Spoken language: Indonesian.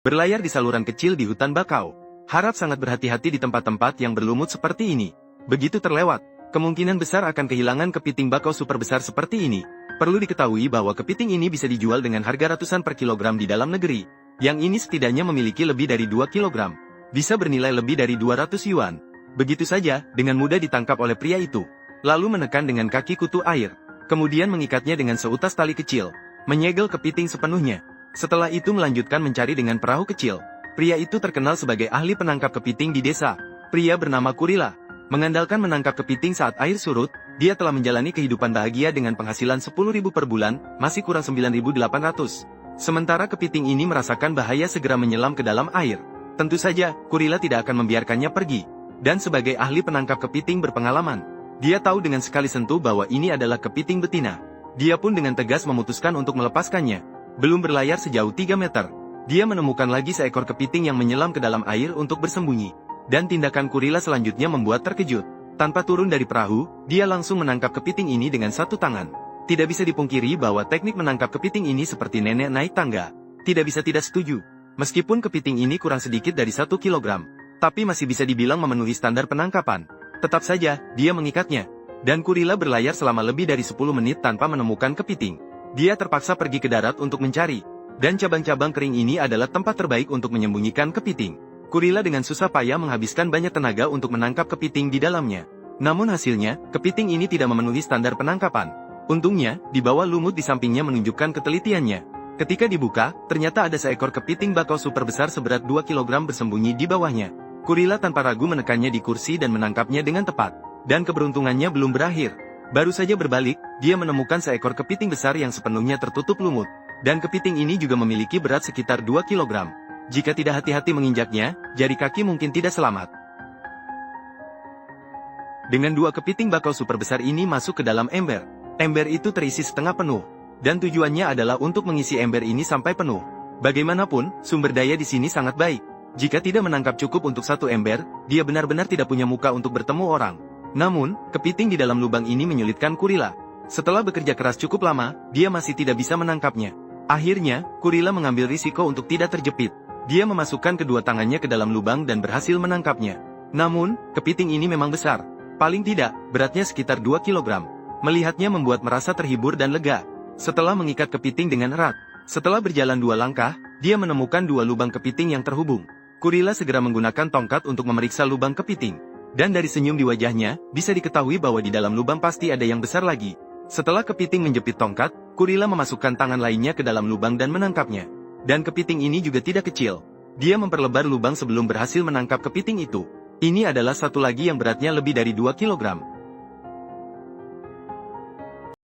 Berlayar di saluran kecil di hutan bakau. Harap sangat berhati-hati di tempat-tempat yang berlumut seperti ini. Begitu terlewat, kemungkinan besar akan kehilangan kepiting bakau super besar seperti ini. Perlu diketahui bahwa kepiting ini bisa dijual dengan harga ratusan per kilogram di dalam negeri. Yang ini setidaknya memiliki lebih dari 2 kilogram. Bisa bernilai lebih dari 200 yuan. Begitu saja, dengan mudah ditangkap oleh pria itu. Lalu menekan dengan kaki kutu air. Kemudian mengikatnya dengan seutas tali kecil. Menyegel kepiting sepenuhnya. Setelah itu melanjutkan mencari dengan perahu kecil. Pria itu terkenal sebagai ahli penangkap kepiting di desa. Pria bernama Kurila. Mengandalkan menangkap kepiting saat air surut, dia telah menjalani kehidupan bahagia dengan penghasilan 10.000 per bulan, masih kurang 9.800. Sementara kepiting ini merasakan bahaya segera menyelam ke dalam air. Tentu saja, Kurila tidak akan membiarkannya pergi. Dan sebagai ahli penangkap kepiting berpengalaman, dia tahu dengan sekali sentuh bahwa ini adalah kepiting betina. Dia pun dengan tegas memutuskan untuk melepaskannya. Belum berlayar sejauh 3 meter, dia menemukan lagi seekor kepiting yang menyelam ke dalam air untuk bersembunyi. Dan tindakan Kurila selanjutnya membuat terkejut. Tanpa turun dari perahu, dia langsung menangkap kepiting ini dengan satu tangan. Tidak bisa dipungkiri bahwa teknik menangkap kepiting ini seperti nenek naik tangga. Tidak bisa tidak setuju. Meskipun kepiting ini kurang sedikit dari 1 kilogram, tapi masih bisa dibilang memenuhi standar penangkapan. Tetap saja, dia mengikatnya. Dan Kurila berlayar selama lebih dari 10 menit tanpa menemukan kepiting. Dia terpaksa pergi ke darat untuk mencari. Dan cabang-cabang kering ini adalah tempat terbaik untuk menyembunyikan kepiting. Kurila dengan susah payah menghabiskan banyak tenaga untuk menangkap kepiting di dalamnya. Namun hasilnya, kepiting ini tidak memenuhi standar penangkapan. Untungnya, di bawah lumut di sampingnya menunjukkan ketelitiannya. Ketika dibuka, ternyata ada seekor kepiting bakau super besar seberat 2 kg bersembunyi di bawahnya. Kurila tanpa ragu menekannya di kursi dan menangkapnya dengan tepat. Dan keberuntungannya belum berakhir. Baru saja berbalik, dia menemukan seekor kepiting besar yang sepenuhnya tertutup lumut. Dan kepiting ini juga memiliki berat sekitar 2 kg. Jika tidak hati-hati menginjaknya, jari kaki mungkin tidak selamat. Dengan 2 kepiting bakau super besar ini masuk ke dalam ember. Ember itu terisi setengah penuh. Dan tujuannya adalah untuk mengisi ember ini sampai penuh. Bagaimanapun, sumber daya di sini sangat baik. Jika tidak menangkap cukup untuk 1 ember, dia benar-benar tidak punya muka untuk bertemu orang. Namun, kepiting di dalam lubang ini menyulitkan Kurila. Setelah bekerja keras cukup lama, dia masih tidak bisa menangkapnya. Akhirnya, Kurila mengambil risiko untuk tidak terjepit. Dia memasukkan kedua tangannya ke dalam lubang dan berhasil menangkapnya. Namun, kepiting ini memang besar. Paling tidak, beratnya sekitar 2 kg. Melihatnya membuat merasa terhibur dan lega. Setelah mengikat kepiting dengan erat, setelah berjalan 2 langkah, dia menemukan 2 lubang kepiting yang terhubung. Kurila segera menggunakan tongkat untuk memeriksa lubang kepiting. Dan dari senyum di wajahnya, bisa diketahui bahwa di dalam lubang pasti ada yang besar lagi. Setelah kepiting menjepit tongkat, Kurila memasukkan tangan lainnya ke dalam lubang dan menangkapnya. Dan kepiting ini juga tidak kecil. Dia memperlebar lubang sebelum berhasil menangkap kepiting itu. Ini adalah satu lagi yang beratnya lebih dari 2 kg.